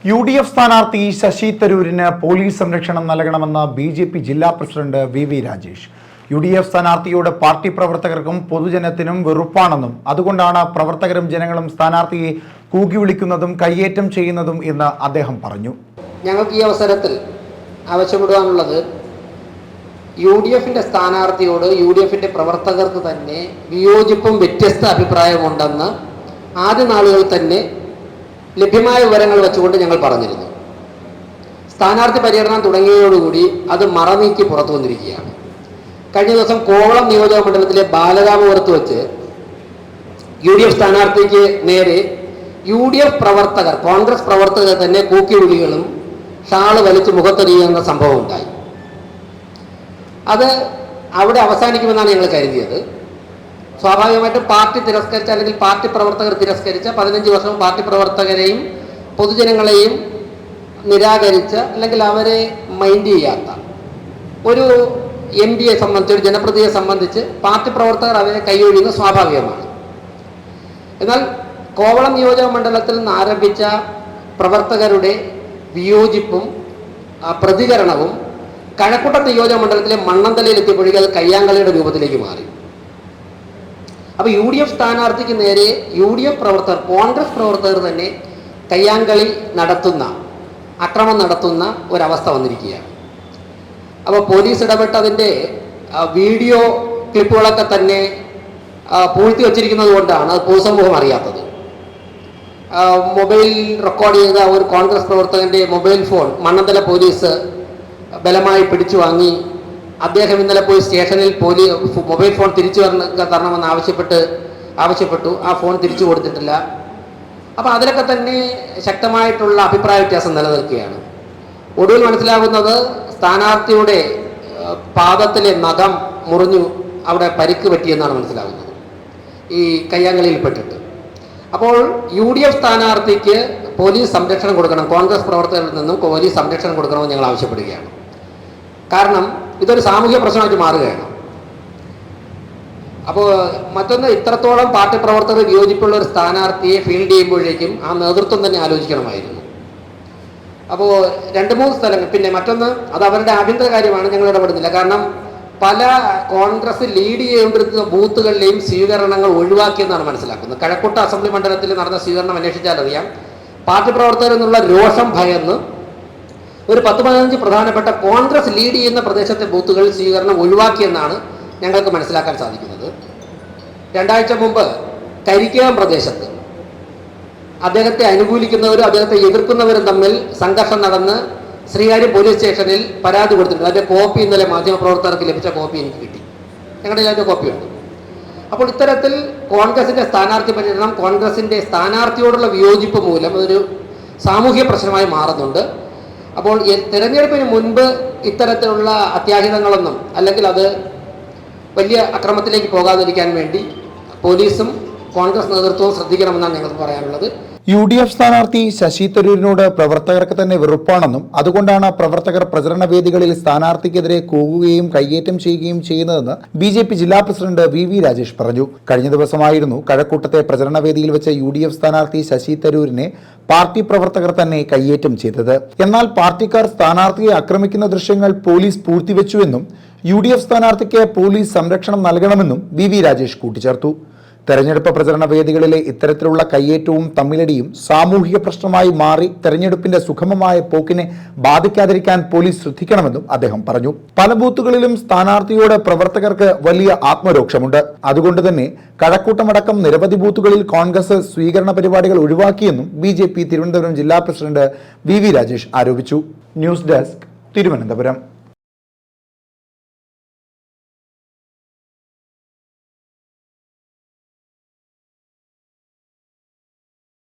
UDF സ്ഥാനാർത്ഥി Sasi തരൂരിന് police സംരക്ഷണം നൽകണമെന്ന് BJP ജില്ലാ പ്രസിഡന്റ് VV രാജേഷ്. UDF സ്ഥാനാർത്ഥിയോട് പാർട്ടി പ്രവർത്തകർക്കും പൊതുജനത്തിനും വെറുപ്പാണെന്നും അതുകൊണ്ടാണ് പ്രവർത്തകരും ജനങ്ങളും സ്ഥാനാർത്ഥിയെ കൂകി വിളിക്കുന്നതും കയ്യേറ്റം ചെയ്യുന്നതും എന്ന് അദ്ദേഹം പറഞ്ഞു. ഞങ്ങൾക്ക് ഈ അവസരത്തിൽ ആവശ്യപ്പെടുവാനുള്ളത് UDFന്റെ സ്ഥാനാർത്ഥിയോട് UDFന്റെ പ്രവർത്തകർക്ക് തന്നെ വിയോജിപ്പും വ്യത്യസ്ത അഭിപ്രായമുണ്ടെന്ന് ആദ്യ നാളുകളിൽ തന്നെ ലഭ്യമായ വിവരങ്ങൾ വെച്ചുകൊണ്ട് ഞങ്ങൾ പറഞ്ഞിരുന്നു. സ്ഥാനാർത്ഥി പര്യടനം തുടങ്ങിയതോടുകൂടി അത് മറനീക്കി പുറത്തു വന്നിരിക്കുകയാണ്. കഴിഞ്ഞ ദിവസം കോവളം നിയോജക മണ്ഡലത്തിലെ ബാലരാമപുരത്ത് വെച്ച് UDF സ്ഥാനാർത്ഥിക്ക് നേരെ UDF പ്രവർത്തകർ, കോൺഗ്രസ് പ്രവർത്തകർ തന്നെ കൂക്കിവിളികളും ഷാള് വലിച്ച് മുഖത്തെറിയുന്ന സംഭവം ഉണ്ടായി. അത് അവിടെ അവസാനിക്കുമെന്നാണ് ഞങ്ങൾ കരുതിയത്. സ്വാഭാവികമായിട്ടും പാർട്ടി തിരസ്കരിച്ച അല്ലെങ്കിൽ പാർട്ടി പ്രവർത്തകർ തിരസ്കരിച്ച 15 വർഷവും പാർട്ടി പ്രവർത്തകരെയും പൊതുജനങ്ങളെയും നിരാകരിച്ച അല്ലെങ്കിൽ അവരെ മൈൻഡ് ചെയ്യാത്ത ഒരു MPയെ സംബന്ധിച്ച്, ഒരു ജനപ്രതിയെ സംബന്ധിച്ച് പാർട്ടി പ്രവർത്തകർ അവരെ കൈയൊഴിയുന്നത് സ്വാഭാവികമാണ്. എന്നാൽ കോവളം നിയോജക മണ്ഡലത്തിൽ നിന്ന് ആരംഭിച്ച പ്രവർത്തകരുടെ വിയോജിപ്പും പ്രതികരണവും കഴക്കൂട്ടം നിയോജക മണ്ഡലത്തിലെ മണ്ണന്തലയിൽ എത്തിയപ്പോഴേക്കും അത് കയ്യാങ്കളിയുടെ രൂപത്തിലേക്ക് മാറി. അപ്പോൾ UDF സ്ഥാനാർത്ഥിക്ക് നേരെ UDF പ്രവർത്തകർ, കോൺഗ്രസ് പ്രവർത്തകർ തന്നെ കയ്യാങ്കളി നടത്തുന്ന, അക്രമം നടത്തുന്ന ഒരവസ്ഥ വന്നിരിക്കുകയാണ്. അപ്പോൾ പോലീസ് ഇടപെട്ടതിൻ്റെ വീഡിയോ ക്ലിപ്പുകളൊക്കെ തന്നെ പൂഴ്ത്തി വച്ചിരിക്കുന്നത് കൊണ്ടാണ് അത് പൊതുസമൂഹം അറിയാത്തത്. മൊബൈൽ റെക്കോർഡ് ചെയ്ത ഒരു കോൺഗ്രസ് പ്രവർത്തകൻ്റെ മൊബൈൽ ഫോൺ മണ്ണന്തല പോലീസ് ബലമായി പിടിച്ചു വാങ്ങി. അദ്ദേഹം ഇന്നലെ പോയി സ്റ്റേഷനിൽ മൊബൈൽ ഫോൺ തിരിച്ചു തരണമെന്ന് ആവശ്യപ്പെട്ടു. ആ ഫോൺ തിരിച്ചു കൊടുത്തിട്ടില്ല. അപ്പോൾ അതിലൊക്കെ തന്നെ ശക്തമായിട്ടുള്ള അഭിപ്രായ വ്യത്യാസം നിലനിൽക്കുകയാണ്. ഒടുവിൽ മനസ്സിലാകുന്നത് സ്ഥാനാർത്ഥിയുടെ പാദത്തിലെ നഖം മുറിഞ്ഞു, അവിടെ പരിക്ക് പറ്റിയെന്നാണ് മനസ്സിലാകുന്നത് ഈ കയ്യാങ്കളിയിൽപ്പെട്ടിട്ട്. അപ്പോൾ UDF സ്ഥാനാർത്ഥിക്ക് പോലീസ് സംരക്ഷണം കൊടുക്കണം, കോൺഗ്രസ് പ്രവർത്തകരിൽ നിന്നും പോലീസ് സംരക്ഷണം കൊടുക്കണമെന്ന് ഞങ്ങൾ ആവശ്യപ്പെടുകയാണ്. കാരണം ഇതൊരു സാമൂഹ്യ പ്രശ്നമായിട്ട് മാറുകയാണ്. അപ്പോൾ മറ്റൊന്ന്, ഇത്രത്തോളം പാർട്ടി പ്രവർത്തകർ വിയോജിപ്പുള്ള ഒരു സ്ഥാനാർത്ഥിയെ ഫീൽഡ് ചെയ്യുമ്പോഴേക്കും ആ നേതൃത്വം തന്നെ ആലോചിക്കണമായിരുന്നു. അപ്പോൾ 2-3 സ്ഥലങ്ങൾ, പിന്നെ മറ്റൊന്ന് അത് അവരുടെ ആഭ്യന്തര കാര്യമാണ്, ഞങ്ങൾ ഇടപെടുന്നില്ല. കാരണം പല കോൺഗ്രസ് ലീഡ് ചെയ്തുകൊണ്ടിരുന്ന ബൂത്തുകളിലെയും സ്വീകരണങ്ങൾ ഒഴിവാക്കിയെന്നാണ് മനസ്സിലാക്കുന്നത്. കഴക്കൂട്ട അസംബ്ലി മണ്ഡലത്തിൽ നടന്ന സ്വീകരണം അന്വേഷിച്ചാൽ അറിയാം. പാർട്ടി പ്രവർത്തകർ എന്നുള്ള രോഷം ഭയന്ന് ഒരു 10-15 പ്രധാനപ്പെട്ട കോൺഗ്രസ് ലീഡ് ചെയ്യുന്ന പ്രദേശത്തെ ബൂത്തുകളിൽ സ്വീകരണം ഒഴിവാക്കിയെന്നാണ് ഞങ്ങൾക്ക് മനസ്സിലാക്കാൻ സാധിക്കുന്നത്. 2 ആഴ്ച മുമ്പ് കരിക്കകം പ്രദേശത്ത് അദ്ദേഹത്തെ അനുകൂലിക്കുന്നവരും അദ്ദേഹത്തെ എതിർക്കുന്നവരും തമ്മിൽ സംഘർഷം നടന്ന് ശ്രീകാര്യം പോലീസ് സ്റ്റേഷനിൽ പരാതി കൊടുത്തിട്ടുണ്ട്. അതിൻ്റെ കോപ്പി ഇന്നലെ മാധ്യമപ്രവർത്തകർക്ക് ലഭിച്ച കോപ്പി എനിക്ക് കിട്ടി. ഞങ്ങളുടെ അതിൻ്റെ കോപ്പിയുണ്ട്. അപ്പോൾ ഇത്തരത്തിൽ കോൺഗ്രസിൻ്റെ സ്ഥാനാർത്ഥി പര്യടനം, കോൺഗ്രസിൻ്റെ സ്ഥാനാർത്ഥിയോടുള്ള വിയോജിപ്പ് മൂലം ഒരു സാമൂഹ്യ പ്രശ്നമായി മാറുന്നുണ്ട്. അപ്പോൾ തിരഞ്ഞെടുപ്പിന് മുൻപ് ഇത്തരത്തിലുള്ള അത്യാഹിതങ്ങളൊന്നും, അല്ലെങ്കിൽ അത് വലിയ അക്രമത്തിലേക്ക് പോകാതിരിക്കാൻ വേണ്ടി പോലീസും കോൺഗ്രസ് നേതൃത്വവും ശ്രദ്ധിക്കണമെന്നാണ് ഞങ്ങൾക്ക് പറയാനുള്ളത്. UDF സ്ഥാനാർത്ഥി ശശി തരൂരിനോട് പ്രവർത്തകർക്ക് തന്നെ വെറുപ്പാണെന്നും അതുകൊണ്ടാണ് പ്രവർത്തകർ പ്രചരണ വേദികളിൽ സ്ഥാനാർത്ഥിക്കെതിരെ കൂകുകയും കയ്യേറ്റം ചെയ്യുകയും ചെയ്യുന്നതെന്ന് BJP ജില്ലാ പ്രസിഡന്റ് VV രാജേഷ് പറഞ്ഞു. കഴിഞ്ഞ ദിവസമായിരുന്നു കഴക്കൂട്ടത്തെ പ്രചരണ വേദിയിൽ വെച്ച UDF സ്ഥാനാർത്ഥി ശശി തരൂരിനെ പാർട്ടി പ്രവർത്തകർ തന്നെ കയ്യേറ്റം ചെയ്തത്. എന്നാൽ പാർട്ടിക്കാർ സ്ഥാനാർത്ഥിയെ ആക്രമിക്കുന്ന ദൃശ്യങ്ങൾ പോലീസ് പൂഴ്ത്തിവെച്ചുവെന്നും UDF സ്ഥാനാർത്ഥിക്ക് പോലീസ് സംരക്ഷണം നൽകണമെന്നും VV രാജേഷ് കൂട്ടിച്ചേർത്തു. തെരഞ്ഞെടുപ്പ് പ്രചരണ വേദികളിലെ ഇത്തരത്തിലുള്ള കയ്യേറ്റവും തമ്മിലടിയും സാമൂഹിക പ്രശ്നമായി മാറി തെരഞ്ഞെടുപ്പിന്റെ സുഗമമായ പോക്കിനെ ബാധിക്കാതിരിക്കാൻ പോലീസ് ശ്രദ്ധിക്കണമെന്നും അദ്ദേഹം പറഞ്ഞു. പല ബൂത്തുകളിലും സ്ഥാനാർത്ഥിയോട് പ്രവർത്തകർക്ക് വലിയ ആത്മരോക്ഷമുണ്ട്. അതുകൊണ്ട് തന്നെ കഴക്കൂട്ടമടക്കം നിരവധി ബൂത്തുകളിൽ കോൺഗ്രസ് സ്വീകരണ പരിപാടികൾ ഒഴിവാക്കിയെന്നും BJP തിരുവനന്തപുരം ജില്ലാ പ്രസിഡന്റ് VV രാജേഷ് ആരോപിച്ചു. News desk, Thiruvananthapuram.